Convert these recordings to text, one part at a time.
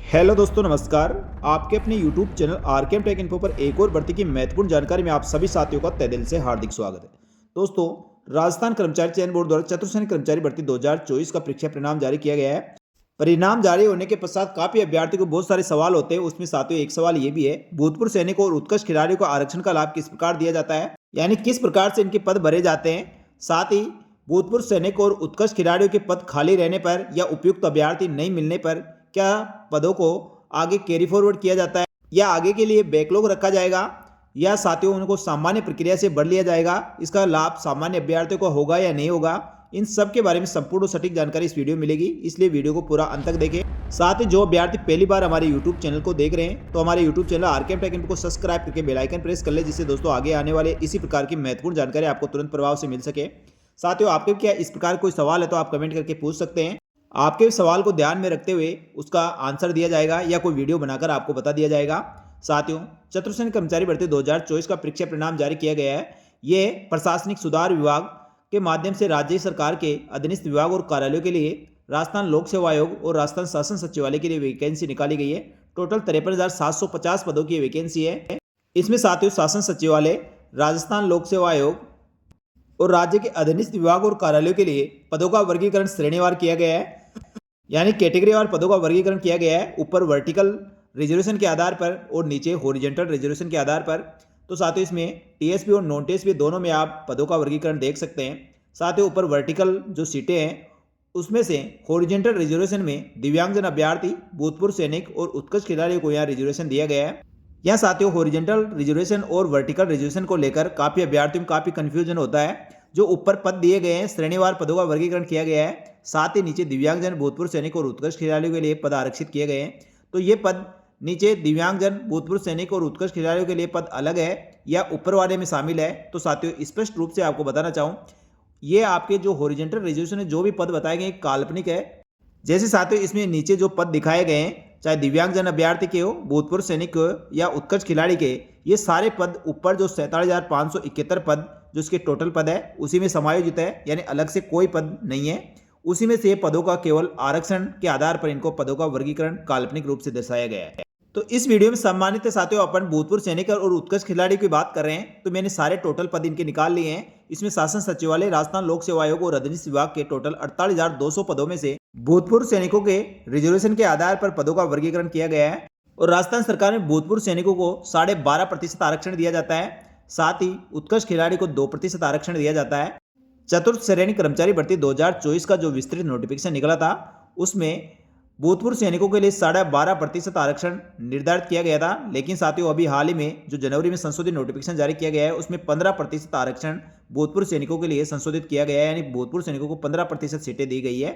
Hello दोस्तों, नमस्कार। आपके अपने YouTube channel RKM take info पर एक और भर्ती की महत्वपूर्ण जानकारी में आप सभी साथियों का तहे दिल से हार्दिक स्वागत है। दोस्तों, राजस्थान कर्मचारी चयन बोर्ड द्वारा चतुर्सैनिक कर्मचारी भर्ती 2024 का परीक्षा परिणाम जारी किया गया है। परिणाम जारी होने के पश्चात काफी अभ्यर्थियों को बहुत सारे सवाल होते हैं। उसमें साथियों एक सवाल ये भी है, भूतपूर्व सैनिकों और उत्कृष्ट खिलाड़ियों को आरक्षण का लाभ किस प्रकार दिया जाता है, यानी किस प्रकार से इनके पद भरे जाते हैं। साथ ही भूतपूर्व सैनिक और उत्कृष्ट खिलाड़ियों के पद खाली रहने पर या उपयुक्त अभ्यर्थी नहीं मिलने पर क्या पदों को आगे कैरी फॉरवर्ड किया जाता है या आगे के लिए बैकलॉग रखा जाएगा या साथियों उनको सामान्य प्रक्रिया से भर लिया जाएगा। इसका लाभ सामान्य अभ्यर्थियों को होगा या नहीं होगा, इन सब के बारे में संपूर्ण और सटीक जानकारी इस वीडियो में मिलेगी, इसलिए वीडियो को पूरा अंत तक देखें। साथ ही जो अभ्यर्थी पहली बार हमारे यूट्यूब चैनल को देख रहे हैं तो हमारे YouTube channel RKM take info को सब्सक्राइब करके बेल आइकन प्रेस कर ले, जिससे दोस्तों आगे आने वाले इसी प्रकार की महत्वपूर्ण जानकारी आपको तुरंत प्रभाव से मिल सके। साथियों, आपके क्या इस प्रकार कोई सवाल है तो आप कमेंट करके पूछ सकते हैं। आपके सवाल को ध्यान में रखते हुए उसका आंसर दिया जाएगा या कोई वीडियो बनाकर आपको बता दिया जाएगा। साथियों, चतुर्सैनिक कर्मचारी भर्ती 2024 का परीक्षा परिणाम जारी किया गया है। ये प्रशासनिक सुधार विभाग के माध्यम से राज्य सरकार के अधीनस्थ विभाग और कार्यालयों के लिए राजस्थान लोक सेवा आयोग और राजस्थान शासन सचिवालय के लिए वैकेंसी निकाली गई है। टोटल 53,750 पदों की वैकेंसी है। इसमें साथियों शासन सचिवालय, राजस्थान लोक सेवा आयोग और राज्य के अधीनस्थ विभाग और कार्यालयों के लिए पदों का वर्गीकरण श्रेणीवार किया गया है, यानी कैटेगरीवार पदों का वर्गीकरण किया गया है। ऊपर वर्टिकल रिजर्वेशन के आधार पर और नीचे हॉरिजॉन्टल रिजर्वेशन के आधार पर। तो साथियों इसमें टीएसपी और नॉन टीएसपी दोनों में आप पदों का वर्गीकरण देख सकते हैं। साथ ही ऊपर वर्टिकल जो सीटें हैं उसमें से हॉरिजॉन्टल रिजर्वेशन में दिव्यांगजन अभ्यर्थी, भूतपूर्व सैनिक और उत्कृष्ट खिलाड़ियों को यहाँ रिजर्वेशन दिया गया है। यहाँ साथियों हॉरिजॉन्टल रिजर्वेशन और वर्टिकल रिजर्वेशन को लेकर काफी अभ्यर्थियों में काफी कंफ्यूजन होता है। जो ऊपर पद दिए गए हैं श्रेणीवार पदों का वर्गीकरण किया गया है, साथ ही नीचे दिव्यांगजन, भूतपूर्व सैनिक और उत्कृष्ट खिलाड़ियों के लिए पद आरक्षित किए गए हैं। तो ये पद नीचे दिव्यांगजन, भूतपूर्व सैनिक और उत्कृष्ट खिलाड़ियों के लिए पद अलग है या ऊपर वाले में शामिल है। तो साथियों स्पष्ट रूप से आपको बताना चाहूँ, ये आपके जो हॉरिजॉन्टल रिजर्वेशन है जो भी पद बताए गए काल्पनिक है। जैसे साथियों इसमें नीचे जो पद दिखाए गए हैं, चाहे दिव्यांगजन अभ्यर्थी के हो, भूतपूर्व सैनिक हो या उत्कृष्ट खिलाड़ी के, ये सारे पद ऊपर जो 47,571 पद जो इसके टोटल पद है उसी में समायोजित है, यानी अलग से कोई पद नहीं है। उसी में से पदों का केवल आरक्षण के आधार पर इनको पदों का वर्गीकरण काल्पनिक रूप से दर्शाया गया है। तो इस वीडियो में सम्मानित साथियों अपन भूतपूर्व सैनिक और उत्कृष्ट खिलाड़ी की बात कर रहे हैं, तो मैंने सारे टोटल पद इनके निकाल लिए हैं। इसमें शासन सचिवालय, राजस्थान लोक सेवा आयोग और अधीनस्थ विभाग के टोटल 48,200 पदों में से भूतपूर्व सैनिकों के रिजर्वेशन के आधार पर पदों का वर्गीकरण किया गया है। और राजस्थान सरकार में भूतपूर्व सैनिकों को 12.5% आरक्षण दिया जाता है। साथ ही उत्कृष्ट खिलाड़ी को 2% आरक्षण दिया जाता है। चतुर्थ श्रेणी कर्मचारी भर्ती 2024 का जो विस्तृत नोटिफिकेशन निकला था उसमें भूतपूर्व सैनिकों के लिए 12.5% आरक्षण निर्धारित किया गया था। लेकिन साथियों अभी हाल ही में जो जनवरी में संशोधित नोटिफिकेशन जारी किया गया है उसमें 15% आरक्षण भूतपूर्व सैनिकों के लिए संशोधित किया गया है, यानी भूतपूर्व सैनिकों को 15% सीटें दी गई है।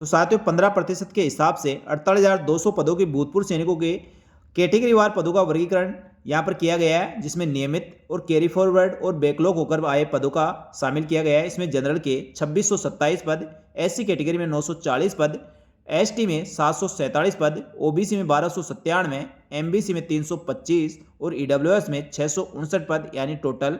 तो साथियों 15% के हिसाब से 48,200 पदों के भूतपूर्व सैनिकों के कैटेगरीवार पदों का वर्गीकरण यहाँ पर किया गया है, जिसमें नियमित और कैरी फॉरवर्ड और बैकलॉग होकर आए पदों का शामिल किया गया है। इसमें जनरल के 2627 पद, एससी कैटेगरी में 940 पद, एसटी में 747 पद, ओबीसी में 1297, एमबीसी में 325 और ईडब्ल्यूएस में 659 पद, यानी टोटल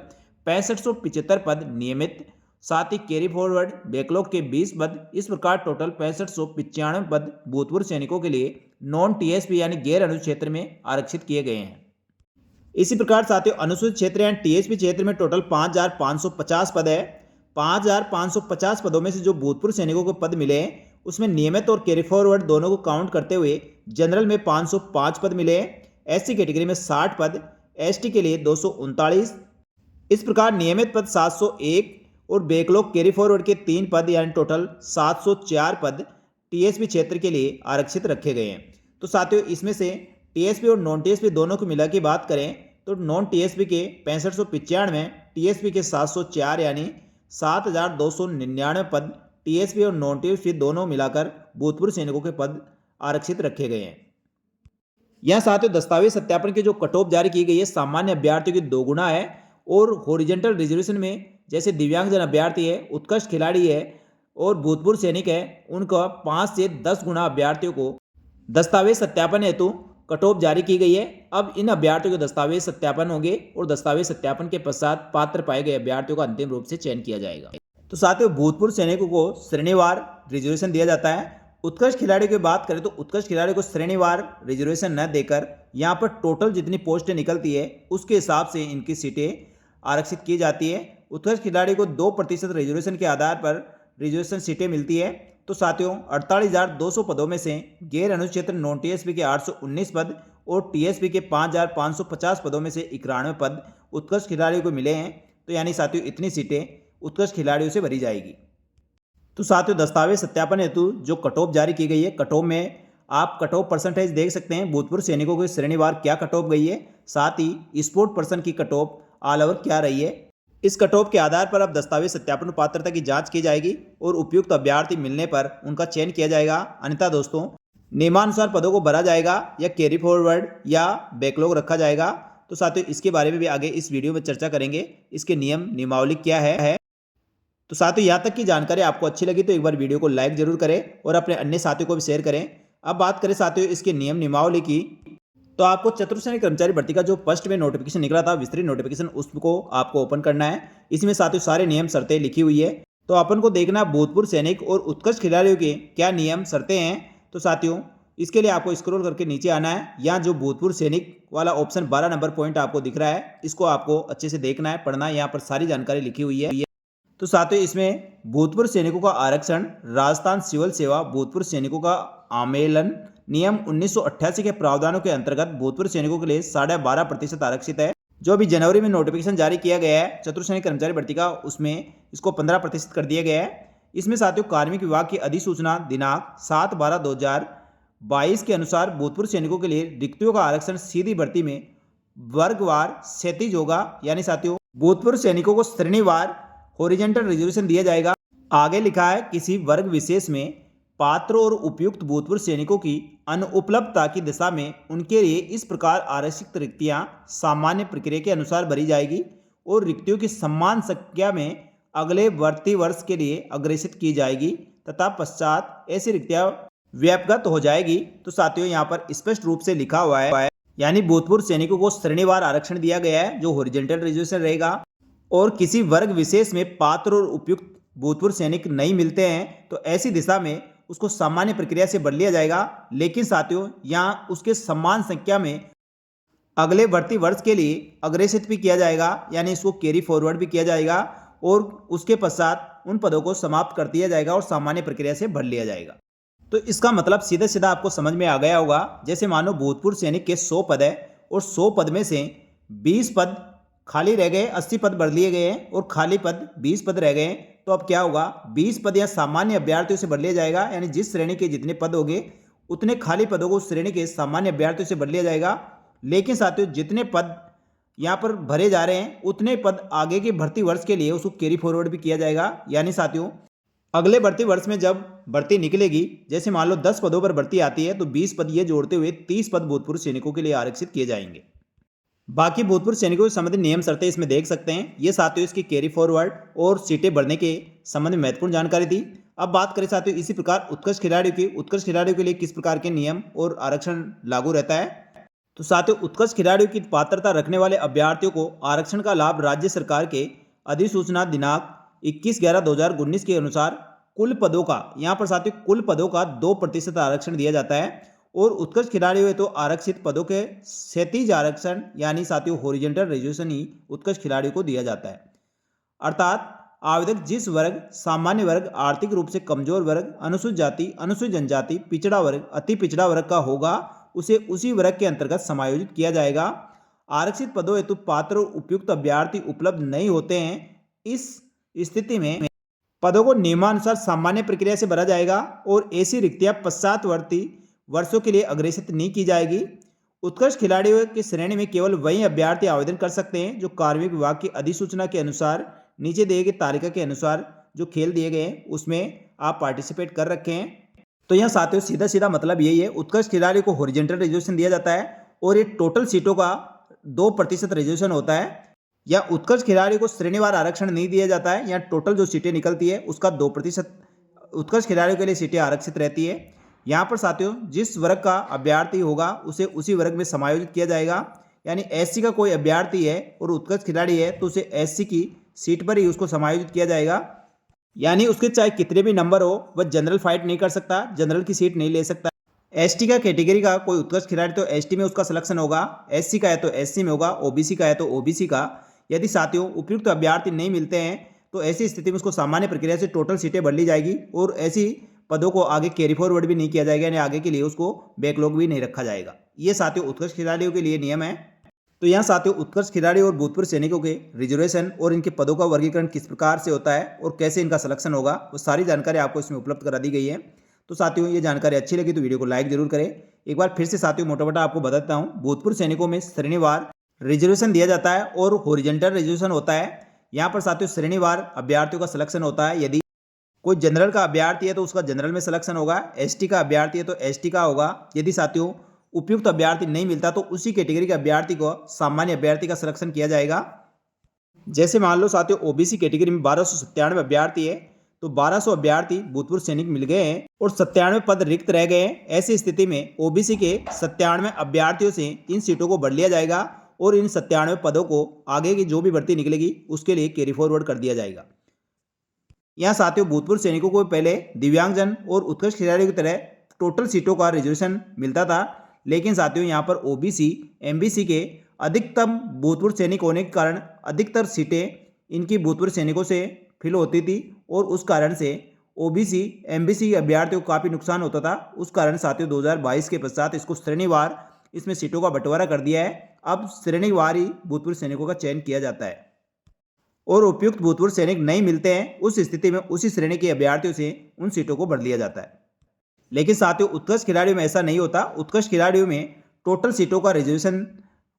6575 पद नियमित। साथ ही कैरी फॉरवर्ड बैकलॉग के 20 पद। इस प्रकार टोटल 6595 पद भूतपूर्व सैनिकों के लिए नॉन टीएसपी यानी गैर अनुसूचित क्षेत्र में आरक्षित किए गए हैं। इसी प्रकार साथियों अनुसूचित क्षेत्र यानी टीएसपी क्षेत्र में टोटल 5,550 पद है। 5,550 पदों में से जो भूतपूर्व सैनिकों को पद मिले हैं उसमें नियमित और कैरी फॉरवर्ड दोनों को काउंट करते हुए जनरल में 505 पद मिले हैं, एससी कैटेगरी में 60 पद, एसटी के लिए 239। इस प्रकार नियमित पद 701 और बैकलॉग कैरी फॉरवर्ड के 3 पद यानी टोटल 704 पद टीएसपी क्षेत्र के लिए आरक्षित रखे गए हैं। तो साथियों इसमें से टीएसपी और नॉन टीएसपी दोनों को मिला के बात करें तो नॉन टीएसपी के 6595, टीएसपी के 704 यानी 7,299 पद टीएसपी और नॉन टीएसपी दोनों मिलाकर भूतपूर्व सैनिकों के पद आरक्षित रखे गए हैं। यह साथियों दस्तावेज सत्यापन की जो कट ऑफ जारी की गई है सामान्य अभ्यर्थियों की 2 गुना है, और हॉरिजॉन्टल रिजर्वेशन में जैसे दिव्यांगजन अभ्यर्थी है, उत्कृष्ट खिलाड़ी है और भूतपूर्व सैनिक है, उनका 5 से 10 गुना अभ्यर्थियों को दस्तावेज सत्यापन हेतु कट ऑफ जारी की गई है। अब इन अभ्यर्थियों के दस्तावेज सत्यापन होंगे और दस्तावेज सत्यापन के पश्चात पात्र पाए गए अभ्यर्थियों का अंतिम रूप से चयन किया जाएगा। तो साथियों भूतपूर्व सैनिकों को श्रेणीवार रिजर्वेशन दिया जाता है। उत्कृष्ट खिलाड़ियों की बात करें तो उत्कृष्ट खिलाड़ियों को श्रेणीवार रिजर्वेशन न देकर यहाँ पर टोटल जितनी पोस्टें निकलती है उसके हिसाब से इनकी सीटें आरक्षित की जाती है। उत्कृष्ट खिलाड़ी को 2% रिजर्वेशन के आधार पर रिजर्वेशन सीटें मिलती है। तो साथियों 48,200 पदों में से गैर अनुक्षेत्र नॉन टीएसपी के 819 पद और टीएसपी के 5,550 पदों में से 91 पद उत्कृष्ट खिलाड़ियों को मिले हैं। तो यानी साथियों इतनी सीटें उत्कृष्ट खिलाड़ियों से भरी जाएगी। तो साथियों दस्तावेज सत्यापन हेतु जो कट ऑफ जारी की गई है, कट ऑफ में आप कट ऑफ परसेंटेज देख सकते हैं। भूतपूर्व सैनिकों की श्रेणीवार क्या कट ऑफ गई है, साथ ही स्पोर्ट पर्सन की कट ऑफ ऑल ओवर क्या रही है। इस कट ऑफ के आधार पर अब दस्तावेज सत्यापन पात्रता की जांच की जाएगी और उपयुक्त अभ्यर्थी मिलने पर उनका चयन किया जाएगा। अन्यथा दोस्तों नियमानुसार पदों को भरा जाएगा या कैरी फॉरवर्ड या बैकलॉग रखा जाएगा। तो साथियों इसके बारे में भी आगे इस वीडियो में चर्चा करेंगे, इसके नियम नियमावली क्या है। तो साथियों यहाँ तक की जानकारी आपको अच्छी लगी तो एक बार वीडियो को लाइक जरूर करें और अपने अन्य साथियों को भी शेयर करें। अब बात करें साथियों इसके नियम नियमावली की, तो आपको चतुर्थ कर्मचारी भर्ती का जो फर्स्ट में नोटिफिकेशन निकला था, विस्तृत नोटिफिकेशन, उसको आपको ओपन करना है। इसमें साथियों सारे नियम शर्तें लिखी हुई है। तो अपन को देखना भूतपूर्व सैनिक और उत्कृष्ट खिलाड़ियों के क्या नियम शर्तें हैं। तो साथियों इसके लिए आपको स्क्रॉल करके नीचे आना है। यहाँ जो भूतपूर्व सैनिक वाला ऑप्शन 12 नंबर पॉइंट आपको दिख रहा है, इसको आपको अच्छे से देखना है, पढ़ना है। यहाँ पर सारी जानकारी लिखी हुई है। तो साथियों इसमें भूतपूर्व सैनिकों का आरक्षण, राजस्थान सिविल सेवा भूतपूर्व सैनिकों का आमेलन नियम 1988 के प्रावधानों के अंतर्गत भूतपूर्व सैनिकों के लिए 12.5% आरक्षित है। जो अभी जनवरी में नोटिफिकेशन जारी किया गया है चतुर्थ कर्मचारी भर्ती का, उसमें इसको 15% कर दिया गया है। इसमें साथियों कार्मिक विभाग की अधिसूचना दिनांक 7/12/2022 के अनुसार भूतपूर्व सैनिकों के लिए रिक्तियों का आरक्षण सीधी भर्ती में वर्गवार क्षैतिज होगा। यानी साथियों भूतपूर्व सैनिकों को श्रेणीवार हॉरिजॉन्टल रिजर्वेशन दिया जाएगा। आगे लिखा है किसी वर्ग विशेष में पात्र और उपयुक्त भूतपूर्व सैनिकों की अनुपलब्धता की दिशा में उनके लिए इस प्रकार आरक्षित रिक्तियां सामान्य प्रक्रिया के अनुसार भरी जाएगी और रिक्तियों की समान संख्या में अगले भर्ती वर्ष के लिए अग्रेसित की जाएगी तथा पश्चात ऐसी रिक्तियां व्यापगत हो जाएगी। तो साथियों यहाँ पर स्पष्ट रूप से लिखा हुआ है, यानी भूतपूर्व सैनिकों को श्रेणीवार आरक्षण दिया गया है जो हॉरिजॉन्टल रिजर्वेशन रहेगा। और किसी वर्ग विशेष में पात्र और उपयुक्त भूतपूर्व सैनिक नहीं मिलते हैं तो ऐसी दिशा में उसको सामान्य प्रक्रिया से भर लिया जाएगा। लेकिन साथियों यहाँ उसके समान संख्या में अगले भर्ती वर्ष के लिए अग्रेसित भी किया जाएगा, यानी इसको कैरी फॉरवर्ड भी किया जाएगा और उसके पश्चात उन पदों को समाप्त कर दिया जाएगा और सामान्य प्रक्रिया से भर लिया जाएगा। तो इसका मतलब सीधा सीधा आपको समझ में आ गया होगा। जैसे मानो भूतपूर्व सैनिक के 100 पद है और 100 पद में से 20 पद खाली रह गए, 80 पद भर लिए गए हैं और खाली पद 20 पद रह गए। तो अब क्या होगा, 20 पद या सामान्य अभ्यर्थियों से भर लिया जाएगा। यानी जिस श्रेणी के जितने पद होंगे उतने खाली पदों को श्रेणी के सामान्य अभ्यर्थियों से भर लिया जाएगा। लेकिन साथियों जितने पद यहाँ पर भरे जा रहे हैं उतने पद आगे के भर्ती वर्ष के लिए उसको कैरी फॉरवर्ड भी किया जाएगा। यानी साथियों अगले भर्ती वर्ष में जब भर्ती निकलेगी, जैसे मान लो 10 पदों पर भर्ती आती है तो 20 पद ये जोड़ते हुए 30 पद भूतपूर्व सैनिकों के लिए आरक्षित किए जाएंगे। बाकी भूतपूर्व सैनिकों से संबंधित नियम शर्तें इसमें देख सकते हैं। ये साथियों इसकी कैरी फॉरवर्ड और सीटें भरने के संबंध में महत्वपूर्ण जानकारी थी। अब बात करें साथियों इसी प्रकार उत्कृष्ट खिलाड़ियों की, उत्कृष्ट खिलाड़ियों के लिए किस प्रकार के नियम और आरक्षण लागू रहता है। तो साथियों उत्कृष्ट खिलाड़ियों की पात्रता रखने वाले अभ्यर्थियों को आरक्षण का लाभ राज्य सरकार के अधिसूचना दिनांक 21/11/2019 के अनुसार कुल पदों का, यहाँ पर साथियों कुल पदों का 2% आरक्षण दिया जाता है और उत्कृष्ट खिलाड़ियों तो आरक्षित पदों के क्षैतिज आरक्षण यानी साथियों हॉरिजॉन्टल रिजर्वेशन ही उत्कृष्ट खिलाड़ियों को दिया जाता है। अर्थात आवेदक जिस वर्ग, सामान्य वर्ग, आर्थिक रूप से कमजोर वर्ग, अनुसूचित जाति, अनुसूचित जनजाति, पिछड़ा वर्ग, अति पिछड़ा वर्ग का होगा उसे उसी वर्ग के अंतर्गत समायोजित किया जाएगा। आरक्षित पदों हेतु पात्र और उपयुक्त अभ्यर्थी उपलब्ध नहीं होते हैं। इस स्थिति में पदों को नियमानुसार सामान्य प्रक्रिया से भरा जाएगा और ऐसी रिक्तियां पश्चातवर्ती वर्षों के लिए अग्रेसित नहीं की जाएगी। उत्कृष्ट खिलाड़ियों की श्रेणी में केवल वही अभ्यर्थी आवेदन कर सकते हैं जो कार्मिक विभाग की अधिसूचना के अनुसार नीचे दिए गए तालिका के अनुसार जो खेल दिए गए हैं उसमें आप पार्टिसिपेट कर रखे हैं। तो यहाँ साथियों सीधा सीधा मतलब यही है, उत्कृष्ट खिलाड़ियों को हॉरिजॉन्टल रिजर्वेशन दिया जाता है और ये टोटल सीटों का 2% रिजर्वेशन होता है। या उत्कृष्ट खिलाड़ियों को श्रेणीवार आरक्षण नहीं दिया जाता है, या टोटल जो सीटें निकलती है उसका 2% उत्कृष्ट खिलाड़ियों के लिए सीटें आरक्षित रहती है। यहाँ पर साथियों जिस वर्ग का अभ्यर्थी होगा उसे उसी वर्ग में समायोजित किया जाएगा। यानी एससी का कोई अभ्यर्थी है और उत्कृष्ट खिलाड़ी है तो उसे एससी की सीट पर ही उसको समायोजित किया जाएगा। यानी उसके चाहे कितने भी नंबर हो वह जनरल फाइट नहीं कर सकता, जनरल की सीट नहीं ले सकता। एसटी का कैटेगरी का कोई उत्कृष्ट खिलाड़ी तो एसटी में उसका सिलेक्शन होगा, एससी का है तो एससी में होगा, ओबीसी का है तो ओबीसी का। यदि साथियों उपयुक्त अभ्यर्थी नहीं मिलते हैं तो ऐसी स्थिति में उसको सामान्य प्रक्रिया से टोटल सीटें बढ़ ली जाएगी और ऐसी पदों को आगे कैरी फॉरवर्ड भी नहीं किया जाएगा, यानी आगे के लिए उसको बैकलॉग भी नहीं रखा जाएगा। ये साथियों उत्कृष्ट खिलाड़ियों के लिए नियम है। तो यहाँ साथियों उत्कृष्ट खिलाड़ी और भूतपूर्व सैनिकों के रिजर्वेशन और इनके पदों का वर्गीकरण किस प्रकार से होता है और कैसे इनका सिलेक्शन होगा, वो सारी जानकारी आपको इसमें उपलब्ध करा दी गई है। तो साथियों ये जानकारी अच्छी लगी तो वीडियो को लाइक जरूर करें। एक बार फिर से साथियों मोटा मोटा आपको बताता हूँ, भूतपूर्व सैनिकों में श्रेणीवार रिजर्वेशन दिया जाता है और हॉरिजॉन्टल रिजर्वेशन होता है। यहाँ पर साथियों श्रेणीवार अभ्यर्थियों का सिलेक्शन होता है। यदि कोई जनरल का अभ्यर्थी है तो उसका जनरल में सिलेक्शन होगा, एसटी का अभ्यर्थी है तो एसटी का होगा। यदि साथियों उपयुक्त अभ्यर्थी नहीं मिलता तो उसी कैटेगरी के अभ्यर्थी को सामान्य अभ्यर्थी का सिलेक्शन किया जाएगा। जैसे मान लो साथियों ओबीसी कैटेगरी में 1297 अभ्यर्थी है तो 1200 अभ्यर्थी भूतपूर्व सैनिक मिल गए हैं और 97 पद रिक्त रह गए हैं। ऐसी स्थिति में ओबीसी के 97 अभ्यर्थियों से इन सीटों को भर लिया जाएगा और इन 97 पदों को आगे की जो भी भर्ती निकलेगी उसके लिए कैरी फॉरवर्ड कर दिया जाएगा। यहाँ साथियों भूतपूर्व सैनिकों को पहले दिव्यांगजन और उत्कृष्ट खिलाड़ियों की तरह टोटल सीटों का रिजर्वेशन मिलता था, लेकिन साथियों यहाँ पर ओबीसी एमबीसी के अधिकतम भूतपूर्व सैनिक होने के कारण अधिकतर सीटें इनकी भूतपूर्व सैनिकों से फिल होती थी और उस कारण से ओबीसी एमबीसी अभ्यर्थियों को काफ़ी नुकसान होता था। उस कारण साथियों 2022 के पश्चात इसको श्रेणीवार इसमें सीटों का बंटवारा कर दिया है। अब श्रेणीवार ही भूतपूर्व सैनिकों का चयन किया जाता है और उपयुक्त भूतपूर्व सैनिक नहीं मिलते हैं उस स्थिति में उसी श्रेणी के अभ्यर्थियों से उन सीटों को भर लिया जाता है। लेकिन साथियों उत्कृष्ट खिलाड़ियों में ऐसा नहीं होता। उत्कृष्ट खिलाड़ियों में टोटल सीटों का रिजर्वेशन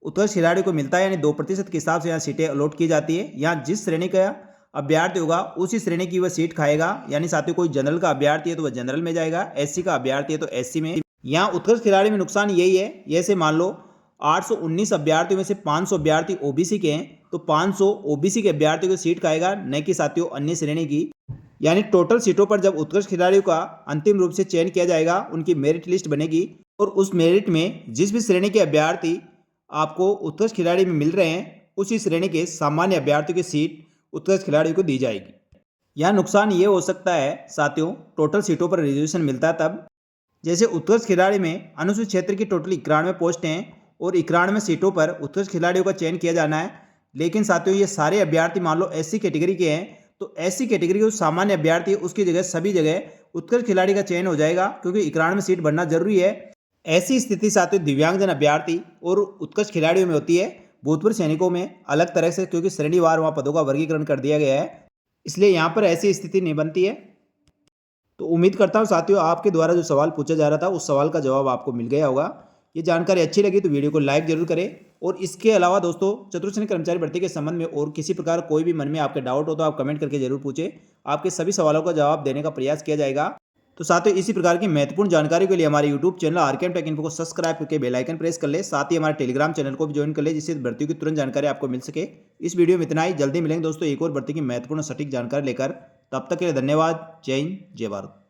उत्कृष्ट खिलाड़ियों को मिलता है, यानी 2% के हिसाब से यहाँ सीटें अलॉट की जाती है। यहाँ जिस श्रेणी का अभ्यर्थी होगा उसी श्रेणी की वह सीट खाएगा, यानी साथियों कोई जनरल का अभ्यर्थी है तो वह जनरल में जाएगा, एससी का अभ्यर्थी है तो एससी में। यहाँ उत्कृष्ट खिलाड़ी में नुकसान यही है, जैसे मान लो 819 अभ्यर्थियों में से 500 अभ्यर्थी ओबीसी के हैं तो 500 ओबीसी के अभ्यर्थियों की सीट खाएगा, न कि साथियों अन्य श्रेणी की। यानी टोटल सीटों पर जब उत्कृष्ट खिलाड़ियों का अंतिम रूप से चयन किया जाएगा उनकी मेरिट लिस्ट बनेगी और उस मेरिट में जिस भी श्रेणी के अभ्यर्थी आपको उत्कृष्ट खिलाड़ी में मिल रहे हैं उसी श्रेणी के सामान्य अभ्यर्थियों की सीट उत्कृष्ट खिलाड़ियों को दी जाएगी। यहाँ नुकसान ये हो सकता है साथियों, टोटल सीटों पर रिजर्वेशन मिलता है तब, जैसे उत्कृष्ट खिलाड़ी में अनुसूचित क्षेत्र की टोटल 91 पोस्टें हैं और 91 सीटों पर उत्कृष्ट खिलाड़ियों का चयन किया जाना है। लेकिन साथियों ये सारे अभ्यर्थी मान लो एससी कैटेगरी के हैं तो एससी कैटेगरी के सामान्य अभ्यर्थी उसकी जगह सभी जगह उत्कृष्ट खिलाड़ी का चयन हो जाएगा, क्योंकि 91 सीट भरना जरूरी है। ऐसी स्थिति साथियों दिव्यांगजन अभ्यर्थी और उत्कृष्ट खिलाड़ियों में होती है, भूतपूर्व सैनिकों में अलग तरह से, क्योंकि श्रेणीवार वहाँ पदों का वर्गीकरण कर दिया गया है, इसलिए यहाँ पर ऐसी स्थिति नहीं बनती है। तो उम्मीद करता हूँ साथियों आपके द्वारा जो सवाल पूछा जा रहा था उस सवाल का जवाब आपको मिल गया होगा। ये जानकारी अच्छी लगी तो वीडियो को लाइक जरूर करें और इसके अलावा दोस्तों चतुर्थ श्रेणी कर्मचारी भर्ती के संबंध में और किसी प्रकार कोई भी मन में आपके डाउट हो तो आप कमेंट करके जरूर पूछें, आपके सभी सवालों का जवाब देने का प्रयास किया जाएगा। तो साथियों इसी प्रकार की महत्वपूर्ण जानकारी के लिए हमारे YouTube channel RKM take info को सब्सक्राइब करके बेल आइकन प्रेस कर ले, साथ ही हमारे टेलीग्राम चैनल को भी ज्वाइन कर ले जिससे भर्तियों की तुरंत जानकारी आपको मिल सके। इस वीडियो में इतना ही, जल्दी मिलेंगे दोस्तों एक और भर्ती की महत्वपूर्ण सटीक जानकारी लेकर। तब तक के लिए धन्यवाद। जय हिंद, जय भारत।